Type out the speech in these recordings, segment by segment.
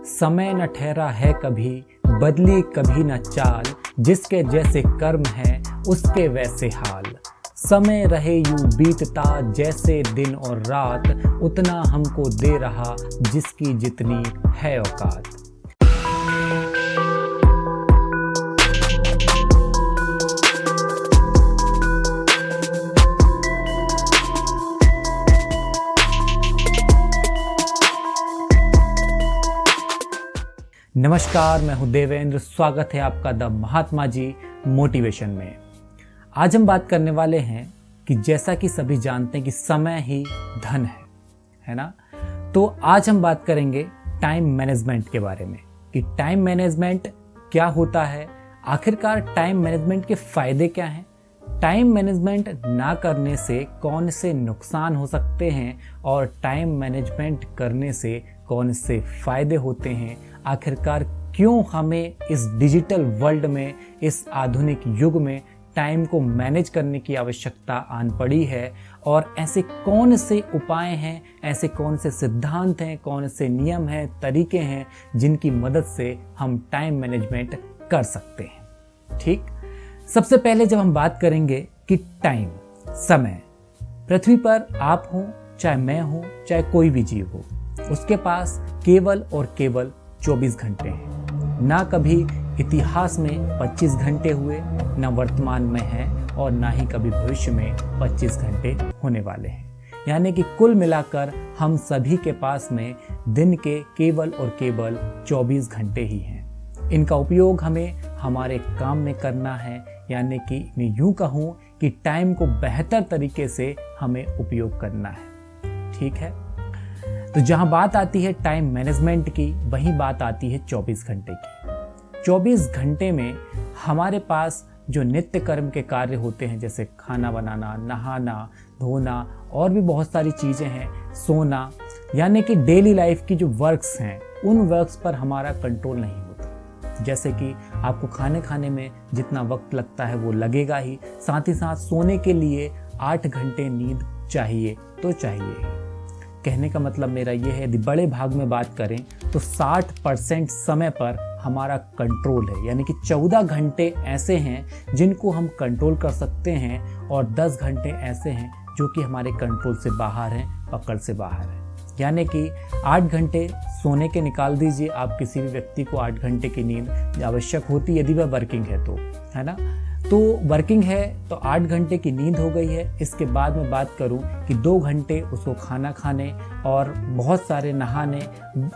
समय न ठहरा है कभी, बदली कभी न चाल, जिसके जैसे कर्म है उसके वैसे हाल। समय रहे यूं बीतता जैसे दिन और रात, उतना हमको दे रहा जिसकी जितनी है औकात। नमस्कार, मैं हूं देवेंद्र। स्वागत है आपका द महात्मा जी मोटिवेशन में। आज हम बात करने वाले हैं कि जैसा कि सभी जानते हैं कि समय ही धन है ना। तो आज हम बात करेंगे टाइम मैनेजमेंट के बारे में कि टाइम मैनेजमेंट क्या होता है, आखिरकार टाइम मैनेजमेंट के फायदे क्या हैं, टाइम मैनेजमेंट ना करने से कौन से नुकसान हो सकते हैं और टाइम मैनेजमेंट करने से कौन से फायदे होते हैं, आखिरकार क्यों हमें इस डिजिटल वर्ल्ड में, इस आधुनिक युग में टाइम को मैनेज करने की आवश्यकता आन पड़ी है और ऐसे कौन से उपाय हैं, ऐसे कौन से सिद्धांत हैं, कौन से नियम हैं, तरीके हैं जिनकी मदद से हम टाइम मैनेजमेंट कर सकते हैं। ठीक, सबसे पहले जब हम बात करेंगे कि टाइम, समय, पृथ्वी पर आप हो चाहे मैं हूँ चाहे कोई भी जीव हो, उसके पास केवल और केवल 24 घंटे हैं। ना कभी इतिहास में 25 घंटे हुए, ना वर्तमान में है और ना ही कभी भविष्य में 25 घंटे होने वाले हैं। यानी कि कुल मिलाकर हम सभी के पास में दिन के केवल और केवल 24 घंटे ही हैं। इनका उपयोग हमें हमारे काम में करना है, यानी कि मैं यूं कहूं कि टाइम को बेहतर तरीके से हमें उपयोग करना है। ठीक है, तो जहां बात आती है टाइम मैनेजमेंट की, वहीं बात आती है 24 घंटे की। 24 घंटे में हमारे पास जो नित्य कर्म के कार्य होते हैं, जैसे खाना बनाना, नहाना, धोना और भी बहुत सारी चीज़ें हैं, सोना, यानी कि डेली लाइफ की जो वर्क्स हैं, उन वर्क्स पर हमारा कंट्रोल नहीं होता। जैसे कि आपको खाने में जितना वक्त लगता है वो लगेगा ही, साथ ही साथ सोने के लिए 8 घंटे नींद चाहिए तो चाहिए ही। कहने का मतलब मेरा ये है, यदि बड़े भाग में बात करें तो 60% समय पर हमारा कंट्रोल है, यानी कि 14 घंटे ऐसे हैं जिनको हम कंट्रोल कर सकते हैं और 10 घंटे ऐसे हैं जो कि हमारे कंट्रोल से बाहर हैं, पकड़ से बाहर हैं। यानी कि 8 घंटे सोने के निकाल दीजिए, आप किसी भी व्यक्ति को 8 घंटे की नींद आवश्यक होती यदि वह वर्किंग है तो, है ना। तो वर्किंग है तो 8 घंटे की नींद हो गई है। इसके बाद मैं बात करूं कि 2 घंटे उसको खाना खाने और बहुत सारे नहाने,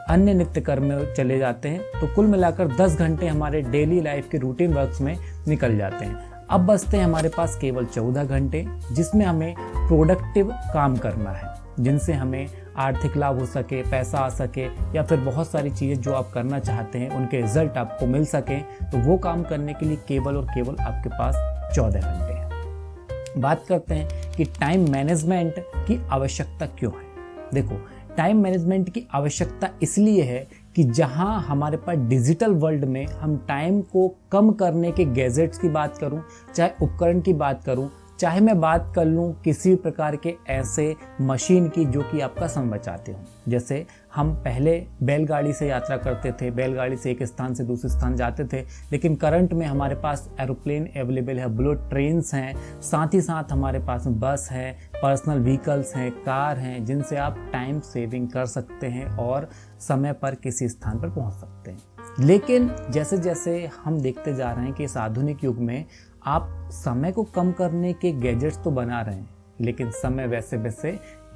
अन्य नित्य कर्म में चले जाते हैं, तो कुल मिलाकर 10 घंटे हमारे डेली लाइफ के रूटीन वर्क्स में निकल जाते हैं। अब बचते हैं हमारे पास केवल 14 घंटे, जिसमें हमें प्रोडक्टिव काम करना है, जिनसे हमें आर्थिक लाभ हो सके, पैसा आ सके, या फिर बहुत सारी चीज़ें जो आप करना चाहते हैं उनके रिजल्ट आपको मिल सकें, तो वो काम करने के लिए केवल और केवल आपके पास 14 घंटे हैं। बात करते हैं कि टाइम मैनेजमेंट की आवश्यकता क्यों है। देखो, टाइम मैनेजमेंट की आवश्यकता इसलिए है कि जहां हमारे पास डिजिटल वर्ल्ड में हम टाइम को कम करने के गैजेट्स की बात करूं, चाहे उपकरण की बात करूं, चाहे मैं बात कर लूँ किसी प्रकार के ऐसे मशीन की जो कि आपका समय बचाते हों। जैसे हम पहले बैलगाड़ी से यात्रा करते थे, बैलगाड़ी से एक स्थान से दूसरे स्थान जाते थे, लेकिन करंट में हमारे पास एरोप्लेन अवेलेबल है, बुलेट ट्रेन्स हैं, साथ ही साथ हमारे पास बस है, पर्सनल व्हीकल्स हैं, कार हैं, जिनसे आप टाइम सेविंग कर सकते हैं और समय पर किसी स्थान पर पहुंच सकते हैं। लेकिन जैसे जैसे हम देखते जा रहे हैं कि इस आधुनिक युग में आप समय को कम करने के गैजेट्स तो बना रहे हैं, लेकिन समय वैसे वैसे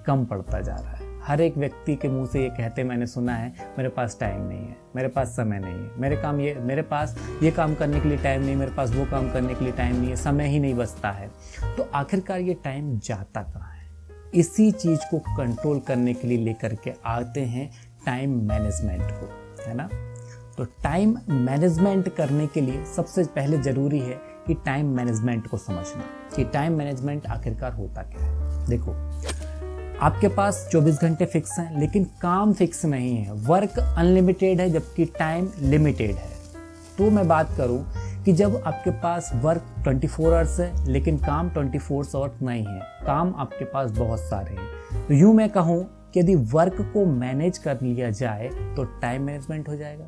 कम पड़ता जा रहा है। हर एक व्यक्ति के मुंह से ये कहते मैंने सुना है, मेरे पास टाइम नहीं है, मेरे पास समय नहीं है, मेरे पास ये काम करने के लिए टाइम नहीं, मेरे पास वो काम करने के लिए टाइम नहीं है, समय ही नहीं बचता है। तो आखिरकार ये टाइम जाता कहाँ है? इसी चीज़ को कंट्रोल करने के लिए लेकर के आते हैं टाइम मैनेजमेंट को, है ना। तो टाइम मैनेजमेंट करने के लिए सबसे पहले ज़रूरी है कि टाइम मैनेजमेंट को समझना कि टाइम मैनेजमेंट आखिरकार होता क्या है। देखो, आपके पास 24 घंटे फिक्स हैं, लेकिन काम फिक्स नहीं है। वर्क अनलिमिटेड है जबकि टाइम लिमिटेड है। तो मैं बात करूं कि जब आपके पास वर्क 24 आवर्स है लेकिन काम 24 आवर्स नहीं है, काम आपके पास बहुत सारे हैं, तो यूं मैं कहूं कि यदि वर्क को मैनेज कर लिया जाए तो टाइम मैनेजमेंट हो जाएगा।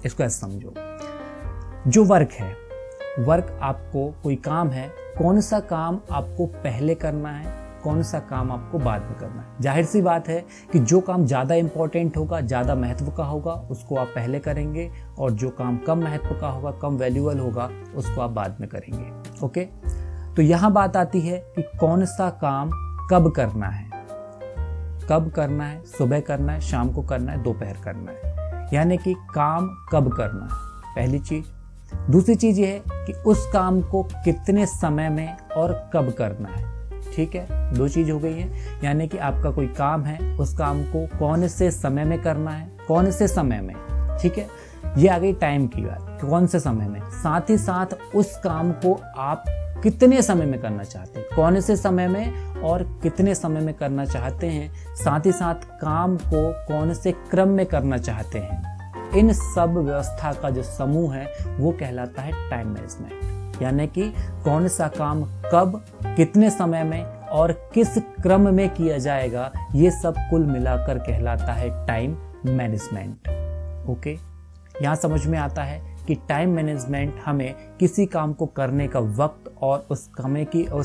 इसको ऐसे समझो, जो वर्क है, वर्क आपको कोई काम है, कौन सा काम आपको पहले करना है, कौन सा काम आपको बाद में करना है। जाहिर सी बात है कि जो काम ज़्यादा इंपॉर्टेंट होगा, ज़्यादा महत्व का होगा, उसको आप पहले करेंगे, और जो काम कम महत्व का होगा, कम वैल्यूएबल होगा, उसको आप बाद में करेंगे। ओके, तो यहाँ बात आती है कि कौन सा काम कब करना है। कब करना है? सुबह करना है, शाम को करना है, दोपहर करना है, यानी कि काम कब करना है, पहली चीज़। दूसरी चीज़ ये है कि उस काम को कितने समय में और कब करना है। ठीक है, दो चीज़ हो गई है, यानी कि आपका कोई काम है, उस काम को कौन से समय में करना है, कौन से समय में। ठीक है, ये आ गई टाइम की बात, कौन से समय में। साथ ही साथ उस काम को आप कितने समय में करना चाहते हैं, कौन से समय में और कितने समय में करना चाहते हैं। साथ ही साथ काम को कौन से क्रम में करना चाहते हैं। इन सब व्यवस्था का जो समूह है वो कहलाता है टाइम मैनेजमेंट, यानी कि कौन सा काम कब, कितने समय में और किस क्रम में किया जाएगा, ये सब कुल मिलाकर कहलाता है टाइम मैनेजमेंट। ओके, यहाँ समझ में आता है कि टाइम मैनेजमेंट हमें किसी काम को करने का वक्त और उस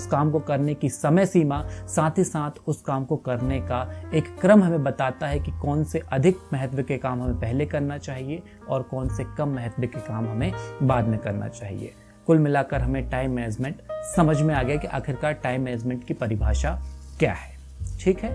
काम को करने की समय सीमा, साथ ही साथ उस काम को करने का एक क्रम हमें बताता है कि कौन से अधिक महत्व के काम हमें पहले करना चाहिए और कौन से कम महत्व के काम हमें बाद में करना चाहिए। कुल मिलाकर हमें टाइम मैनेजमेंट समझ में आ गया कि आखिरकार टाइम मैनेजमेंट की परिभाषा क्या है। ठीक है,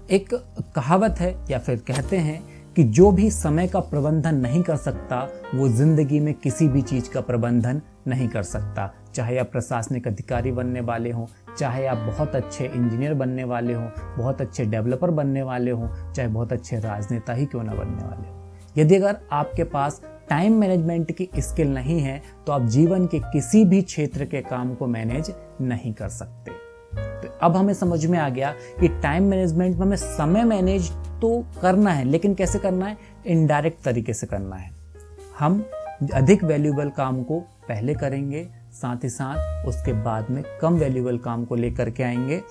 एक कहावत है या फिर कहते हैं कि जो भी समय का प्रबंधन नहीं कर सकता वो जिंदगी में किसी भी चीज़ का प्रबंधन नहीं कर सकता। चाहे आप प्रशासनिक अधिकारी बनने वाले हों, चाहे आप बहुत अच्छे इंजीनियर बनने वाले हों, बहुत अच्छे डेवलपर बनने वाले हों, चाहे बहुत अच्छे राजनेता ही क्यों ना बनने वाले हों। यदि अगर आपके पास टाइम मैनेजमेंट की स्किल नहीं है तो आप जीवन के किसी भी क्षेत्र के काम को मैनेज नहीं कर सकते। तो अब हमें समझ में आ गया कि टाइम मैनेजमेंट में हमें समय मैनेज तो करना है, लेकिन कैसे करना है? इनडायरेक्ट तरीके से करना है। हम अधिक वैल्यूएबल काम को पहले करेंगे, साथ ही साथ उसके बाद में कम वैल्यूएबल काम को लेकर के आएंगे।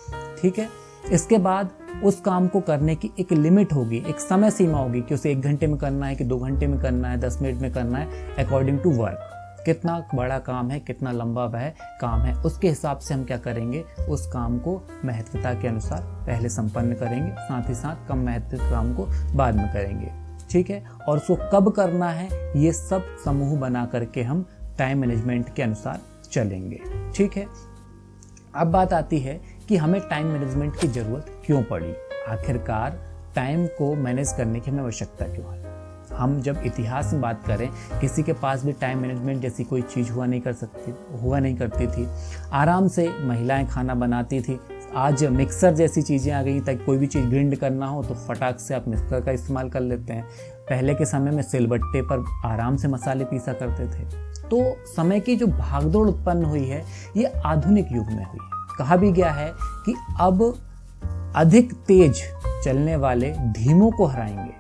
ठीक है, इसके बाद उस काम को करने की एक लिमिट होगी, एक समय सीमा होगी कि उसे 1 घंटे में करना है कि 2 घंटे में करना है, 10 मिनट में करना है, अकॉर्डिंग टू वर्क। कितना बड़ा काम है, कितना लंबा वह काम है, उसके हिसाब से हम क्या करेंगे, उस काम को महत्वता के अनुसार पहले संपन्न करेंगे, साथ ही साथ कम महत्व के काम को बाद में करेंगे। ठीक है, और उसको कब करना है, ये सब समूह बना करके हम टाइम मैनेजमेंट के अनुसार चलेंगे। ठीक है, अब बात आती है कि हमें टाइम मैनेजमेंट की ज़रूरत क्यों पड़ी। आखिरकार टाइम को मैनेज करने की हमें आवश्यकता क्यों है। हम जब इतिहास में बात करें, किसी के पास भी टाइम मैनेजमेंट जैसी कोई चीज़ हुआ नहीं करती थी। आराम से महिलाएं खाना बनाती थी। आज मिक्सर जैसी चीज़ें आ गई, ताकि कोई भी चीज़ ग्राइंड करना हो तो फटाक से आप मिक्सर का इस्तेमाल कर लेते हैं। पहले के समय में सिलबट्टे पर आराम से मसाले पीसा करते थे। तो समय की जो भागदौड़ उत्पन्न हुई है ये आधुनिक युग में हुई है। कहा भी गया है कि अब अधिक तेज चलने वाले धीमों को हराएंगे,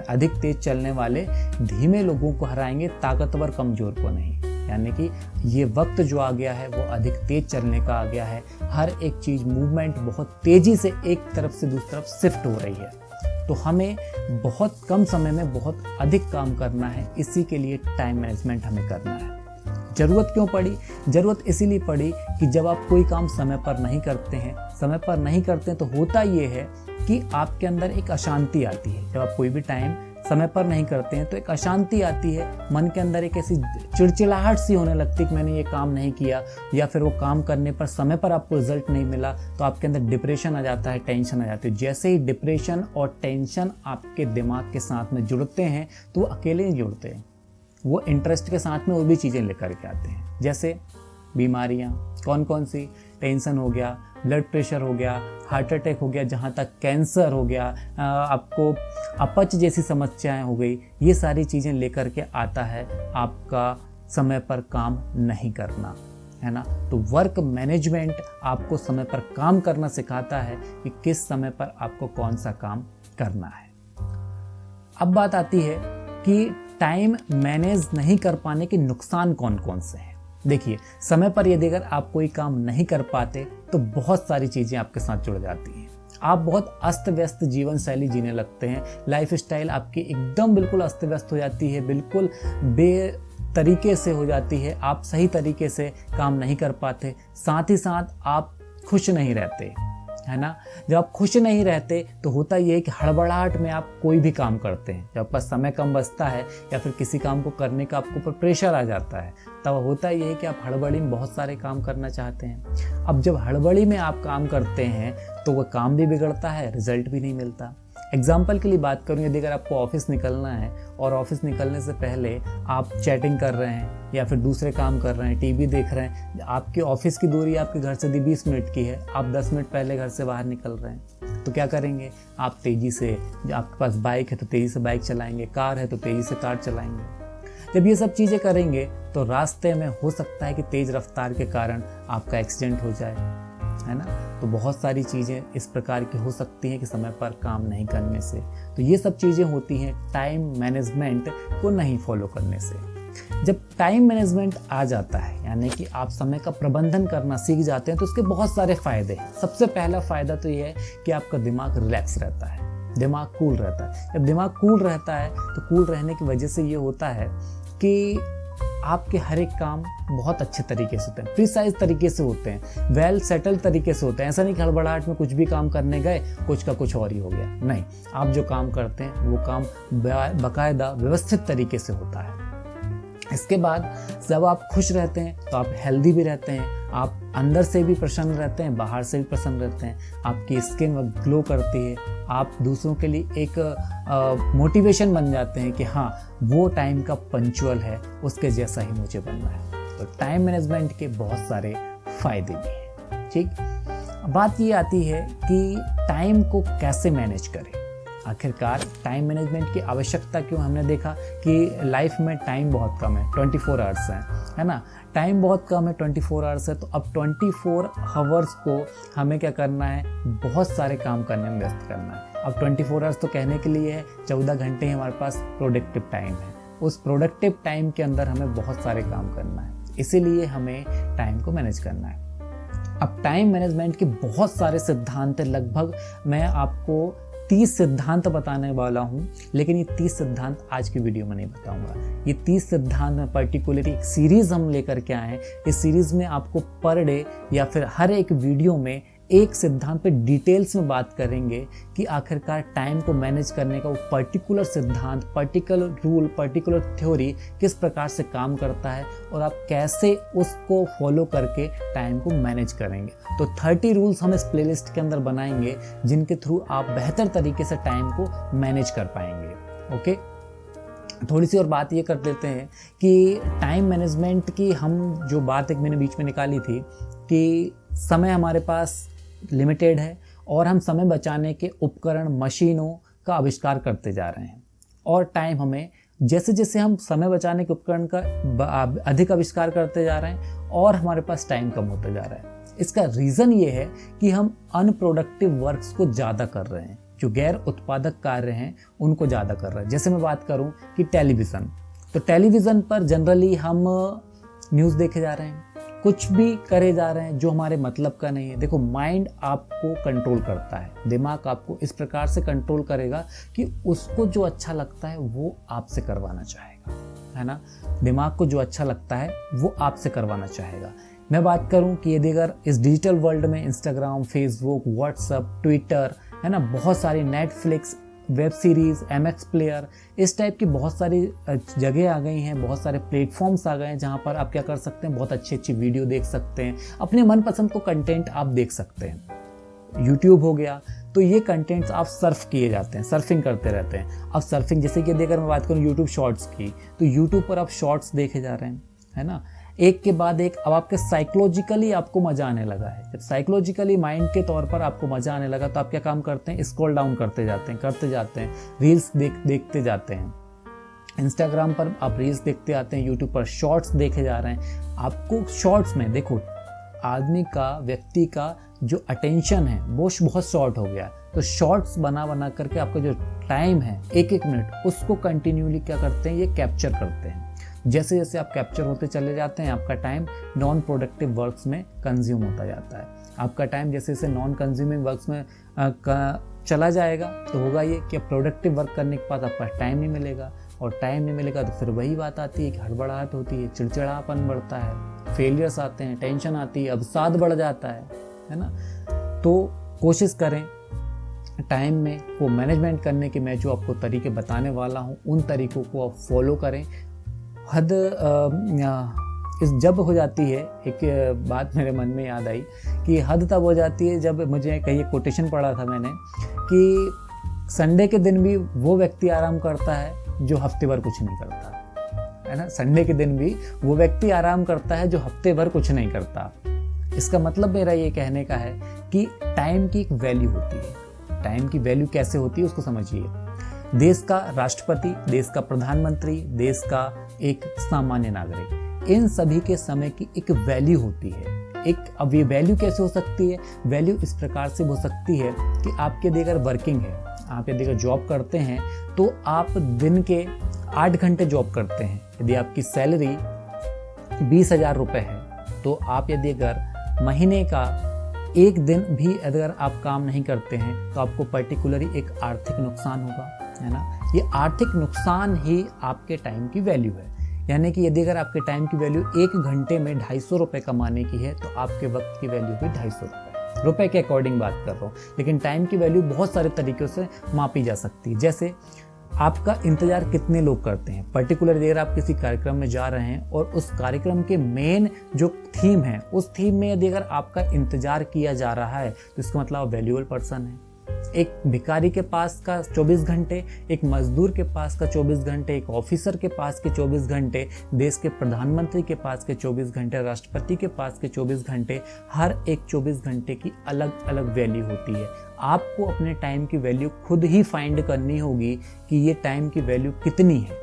अधिक तेज चलने वाले धीमे लोगों को हराएंगे, ताकतवर कमजोर को नहीं। यानी कि ये वक्त जो आ गया है वो अधिक तेज चलने का आ गया है। हर एक चीज़ मूवमेंट बहुत तेजी से एक तरफ से दूसरी तरफ शिफ्ट हो रही है। तो हमें बहुत कम समय में बहुत अधिक काम करना है, इसी के लिए टाइम मैनेजमेंट हमें करना है। ज़रूरत क्यों पड़ी? ज़रूरत इसीलिए पड़ी कि जब आप कोई काम समय पर नहीं करते हैं तो होता ये है कि आपके अंदर एक अशांति आती है। जब आप कोई भी टाइम समय पर नहीं करते हैं तो एक अशांति आती है, मन के अंदर एक ऐसी चिड़चिड़ाहट सी होने लगती है कि मैंने ये काम नहीं किया, या फिर वो काम करने पर समय पर आपको रिजल्ट नहीं मिला, तो आपके अंदर डिप्रेशन आ जाता है, टेंशन आ जाती है। जैसे ही डिप्रेशन और टेंशन आपके दिमाग के साथ में जुड़ते हैं तो वो अकेले नहीं जुड़ते हैं, वो इंटरेस्ट के साथ में वो भी चीज़ें लेकर के आते हैं। जैसे बीमारियाँ, कौन कौन सी? टेंशन हो गया, ब्लड प्रेशर हो गया, हार्ट अटैक हो गया, जहाँ तक कैंसर हो गया, आपको अपच जैसी समस्याएं हो गई। ये सारी चीज़ें लेकर के आता है आपका समय पर काम नहीं करना, है ना। तो वर्क मैनेजमेंट आपको समय पर काम करना सिखाता है कि किस समय पर आपको कौन सा काम करना है। अब बात आती है कि टाइम मैनेज नहीं कर पाने के नुकसान कौन कौन से हैं। देखिए, समय पर यदि अगर आप कोई काम नहीं कर पाते तो बहुत सारी चीज़ें आपके साथ जुड़ जाती हैं। आप बहुत अस्त व्यस्त जीवन शैली जीने लगते हैं। लाइफ स्टाइल आपकी एकदम बिल्कुल अस्त व्यस्त हो जाती है, बिल्कुल तरीके से हो जाती है। आप सही तरीके से काम नहीं कर पाते, साथ ही साथ आप खुश नहीं रहते, है ना। जब आप खुश नहीं रहते तो होता ये है कि हड़बड़ाहट में आप कोई भी काम करते हैं। जब आपका समय कम बचता है या फिर किसी काम को करने का आपको ऊपर प्रेशर आ जाता है, तब होता ये है कि आप हड़बड़ी में बहुत सारे काम करना चाहते हैं। अब जब हड़बड़ी में आप काम करते हैं तो वह काम भी बिगड़ता है, रिजल्ट भी नहीं मिलता। एग्जाम्पल के लिए बात करूँ, यदि अगर आपको ऑफिस निकलना है और ऑफिस निकलने से पहले आप चैटिंग कर रहे हैं या फिर दूसरे काम कर रहे हैं, टीवी देख रहे हैं, आपके ऑफिस की दूरी आपके घर से 20 मिनट की है, आप 10 मिनट पहले घर से बाहर निकल रहे हैं, तो क्या करेंगे आप तेज़ी से, आपके पास बाइक है तो तेज़ी से बाइक चलाएंगे, कार है तो तेज़ी से कार चलाएंगे। जब ये सब चीज़ें करेंगे तो रास्ते में हो सकता है कि तेज़ रफ्तार के कारण आपका एक्सीडेंट हो जाए, है ना। तो बहुत सारी चीज़ें इस प्रकार की हो सकती हैं कि समय पर काम नहीं करने से। तो ये सब चीज़ें होती हैं टाइम मैनेजमेंट को नहीं फॉलो करने से। जब टाइम मैनेजमेंट आ जाता है, यानी कि आप समय का प्रबंधन करना सीख जाते हैं, तो उसके बहुत सारे फ़ायदे हैं। सबसे पहला फ़ायदा तो ये है कि आपका दिमाग रिलैक्स रहता है, दिमाग कूल रहता है। जब दिमाग कूल रहता है तो कूल रहने की वजह से ये होता है कि आपके हर एक काम बहुत अच्छे तरीके से होते हैं, प्रिसाइज तरीके से होते हैं, वेल सेटल तरीके से होते हैं। ऐसा नहीं कि हड़बड़ाहट में कुछ भी काम करने गए, कुछ का कुछ और ही हो गया। नहीं, आप जो काम करते हैं वो काम बाकायदा व्यवस्थित तरीके से होता है। इसके बाद जब आप खुश रहते हैं तो आप हेल्दी भी रहते हैं, आप अंदर से भी प्रसन्न रहते हैं, बाहर से भी प्रसन्न रहते हैं, आपकी स्किन ग्लो करती है, आप दूसरों के लिए एक मोटिवेशन बन जाते हैं कि हाँ वो टाइम का पंचुअल है, उसके जैसा ही मुझे बनना है। तो टाइम मैनेजमेंट के बहुत सारे फायदे भी हैं। ठीक, बात ये आती है कि टाइम को कैसे मैनेज करें। आखिरकार टाइम मैनेजमेंट की आवश्यकता क्यों, हमने देखा कि लाइफ में टाइम बहुत कम है, 24 आवर्स हैं, है ना। टाइम बहुत कम है, 24 आवर्स है, तो अब 24 आवर्स को हमें क्या करना है, बहुत सारे काम करने में व्यस्त करना है। अब 24 आवर्स तो कहने के लिए है, 14 घंटे हमारे पास प्रोडक्टिव टाइम है। उस प्रोडक्टिव टाइम के अंदर हमें बहुत सारे काम करना है, इसीलिए हमें टाइम को मैनेज करना है। अब टाइम मैनेजमेंट के बहुत सारे सिद्धांत हैं, लगभग मैं आपको 30 सिद्धांत बताने वाला हूँ, लेकिन ये 30 सिद्धांत आज की वीडियो में नहीं बताऊंगा। ये 30 सिद्धांत में पर्टिकुलरली एक सीरीज़ हम लेकर के आए हैं। इस सीरीज़ में आपको पर डे या फिर हर एक वीडियो में एक सिद्धांत पे डिटेल्स में बात करेंगे कि आखिरकार टाइम को मैनेज करने का वो पर्टिकुलर सिद्धांत, पर्टिकुलर रूल, पर्टिकुलर थ्योरी किस प्रकार से काम करता है और आप कैसे उसको फॉलो करके टाइम को मैनेज करेंगे। तो 30 रूल्स हम इस प्लेलिस्ट के अंदर बनाएंगे जिनके थ्रू आप बेहतर तरीके से टाइम को मैनेज कर पाएंगे। ओके, थोड़ी सी और बात ये कर लेते हैं कि टाइम मैनेजमेंट की हम जो बात एक मैंने बीच में निकाली थी कि समय हमारे पास लिमिटेड है और हम समय बचाने के उपकरण, मशीनों का आविष्कार करते जा रहे हैं, और टाइम हमें जैसे जैसे हम समय बचाने के उपकरण का अधिक आविष्कार करते जा रहे हैं और हमारे पास टाइम कम होता जा रहा है। इसका रीज़न ये है कि हम अनप्रोडक्टिव वर्क्स को ज़्यादा कर रहे हैं, जो गैर उत्पादक कार्य हैं उनको ज़्यादा कर रहे हैं। जैसे मैं बात करूं कि टेलीविज़न, तो टेलीविज़न पर जनरली हम न्यूज़ देखे जा रहे हैं, कुछ भी करे जा रहे हैं जो हमारे मतलब का नहीं है। देखो, माइंड आपको कंट्रोल करता है, दिमाग आपको इस प्रकार से कंट्रोल करेगा कि उसको जो अच्छा लगता है वो आपसे करवाना चाहेगा, है ना। दिमाग को जो अच्छा लगता है वो आपसे करवाना चाहेगा। मैं बात करूं कि यदि अगर इस डिजिटल वर्ल्ड में इंस्टाग्राम, फेसबुक, व्हाट्सएप, ट्विटर, है ना, बहुत सारी Netflix, web series, MX player, इस टाइप की बहुत सारी जगह आ गई हैं, बहुत सारे प्लेटफॉर्म्स आ गए हैं जहाँ पर आप क्या कर सकते हैं, बहुत अच्छी अच्छी वीडियो देख सकते हैं, अपने मनपसंद को कंटेंट आप देख सकते हैं। यूट्यूब हो गया, तो ये कंटेंट्स आप सर्फ किए जाते हैं, सर्फिंग करते रहते हैं। अब सर्फिंग जैसे कि अगर मैं बात करूँ यूट्यूब शॉर्ट्स की, तो यूट्यूब पर आप शॉर्ट्स देखे जा रहे हैं, है ना, एक के बाद एक। अब आपके साइकोलॉजिकली आपको मज़ा आने लगा है। जब साइकोलॉजिकली माइंड के तौर पर आपको मज़ा आने लगा तो आप क्या काम करते हैं, स्क्रॉल डाउन करते जाते हैं, रील्स देखते जाते हैं। इंस्टाग्राम पर आप रील्स देखते आते हैं, यूट्यूब पर शॉर्ट्स देखे जा रहे हैं। आपको शॉर्ट्स में देखो, आदमी का, व्यक्ति का जो अटेंशन है वो बहुत शॉर्ट हो गया, तो शॉर्ट्स बना करके आपका जो टाइम है, एक मिनट, उसको कंटिन्यूली क्या करते हैं, ये कैप्चर करते हैं। जैसे जैसे आप कैप्चर होते चले जाते हैं, आपका टाइम नॉन प्रोडक्टिव वर्क्स में कंज्यूम होता जाता है। आपका टाइम जैसे जैसे नॉन कंज्यूमिंग वर्क्स में चला जाएगा तो होगा ये कि प्रोडक्टिव वर्क करने के बाद आपका टाइम नहीं मिलेगा, और टाइम नहीं मिलेगा तो फिर वही बात आती है कि हड़बड़ाहट होती है, चिड़चिड़ापन बढ़ता है, फेलियर्स आते हैं, टेंशन आती है, अवसाद बढ़ जाता है ना। तो कोशिश करें टाइम में वो मैनेजमेंट करने के मैं जो आपको तरीके बताने वाला हूँ उन तरीकों को आप फॉलो करें। हद इस जब हो जाती है, एक बात मेरे मन में याद आई कि हद तब हो जाती है जब मुझे कहीं कोटेशन पढ़ा था मैंने कि संडे के दिन भी वो व्यक्ति आराम करता है जो हफ्ते भर कुछ नहीं करता, है ना। संडे के दिन भी वो व्यक्ति आराम करता है जो हफ्ते भर कुछ नहीं करता। इसका मतलब मेरा ये कहने का है कि टाइम की एक वैल्यू होती है। टाइम की वैल्यू कैसे होती है उसको समझिए। देश का राष्ट्रपति, देश का प्रधानमंत्री, देश का एक सामान्य नागरिक, इन सभी के समय की एक वैल्यू होती है। अब ये वैल्यू कैसे हो सकती है? वैल्यू इस प्रकार से हो सकती है कि आपके यदि अगर वर्किंग है, आप यदि अगर जॉब करते हैं तो आप दिन के 8 घंटे जॉब करते हैं। यदि आपकी सैलरी 20,000 रुपये है तो आप यदि अगर महीने का एक दिन भी अगर आप काम नहीं करते हैं तो आपको पर्टिकुलरली एक आर्थिक नुकसान होगा, है ना। ये आर्थिक नुकसान ही आपके टाइम की वैल्यू है। यानी कि यदि अगर आपके टाइम की वैल्यू 1 घंटे में 250 रुपये कमाने की है तो आपके वक्त की वैल्यू भी 250 रुपये के अकॉर्डिंग बात कर रहा हूँ। लेकिन टाइम की वैल्यू बहुत सारे तरीक़ों से मापी जा सकती है। जैसे आपका इंतजार कितने लोग करते हैं। पर्टिकुलर अगर आप किसी कार्यक्रम में जा रहे हैं और उस कार्यक्रम के मेन जो थीम है, उस थीम में यदि अगर आपका इंतजार किया जा रहा है तो इसका मतलब आप वैल्यूएबल पर्सन है। एक भिखारी के पास का 24 घंटे, एक मजदूर के पास का 24 घंटे, एक ऑफिसर के पास के 24 घंटे, देश के प्रधानमंत्री के पास के 24 घंटे, राष्ट्रपति के पास के 24 घंटे, हर एक 24 घंटे की अलग अलग वैल्यू होती है। आपको अपने टाइम की वैल्यू खुद ही फाइंड करनी होगी कि ये टाइम की वैल्यू कितनी है।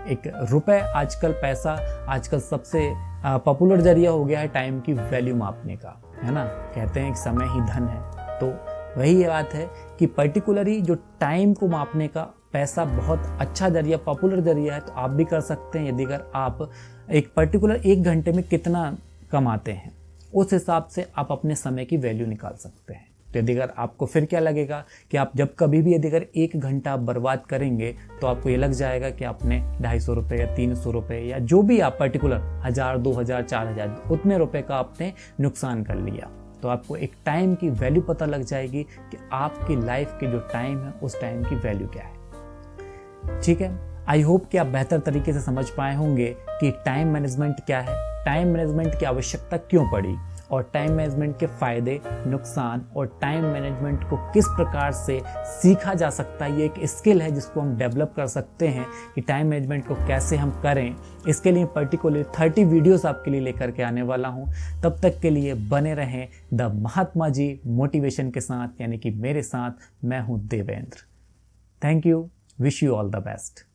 एक रुपए आजकल, पैसा आजकल सबसे पॉपुलर जरिया हो गया है टाइम की वैल्यू मापने का, है ना। कहते हैं कि समय ही धन है। तो वही बात है कि पर्टिकुलरली जो टाइम को मापने का पैसा बहुत अच्छा जरिया, पॉपुलर जरिया है, तो आप भी कर सकते हैं। यदि अगर आप एक पर्टिकुलर 1 घंटे में कितना कमाते हैं उस हिसाब से आप अपने समय की वैल्यू निकाल सकते हैं। तो यदि अगर आपको फिर क्या लगेगा कि आप जब कभी भी यदि अगर 1 घंटा बर्बाद करेंगे तो आपको ये लग जाएगा कि आपने 250 रुपये या 300 रुपये या जो भी आप पर्टिकुलर 1000, 2000, 4000 उतने रुपये का आपने नुकसान कर लिया। तो आपको एक टाइम की वैल्यू पता लग जाएगी कि आपकी लाइफ के जो टाइम है उस टाइम की वैल्यू क्या है। ठीक है, आई होप कि आप बेहतर तरीके से समझ पाए होंगे कि टाइम मैनेजमेंट क्या है, टाइम मैनेजमेंट की आवश्यकता क्यों पड़ी, और टाइम मैनेजमेंट के फ़ायदे, नुकसान, और टाइम मैनेजमेंट को किस प्रकार से सीखा जा सकता है। ये एक स्किल है जिसको हम डेवलप कर सकते हैं कि टाइम मैनेजमेंट को कैसे हम करें। इसके लिए पर्टिकुलर 30 वीडियोस आपके लिए लेकर के आने वाला हूं। तब तक के लिए बने रहें द महात्मा जी मोटिवेशन के साथ, यानी कि मेरे साथ। मैं हूं Devendra. Thank you, wish you all the best.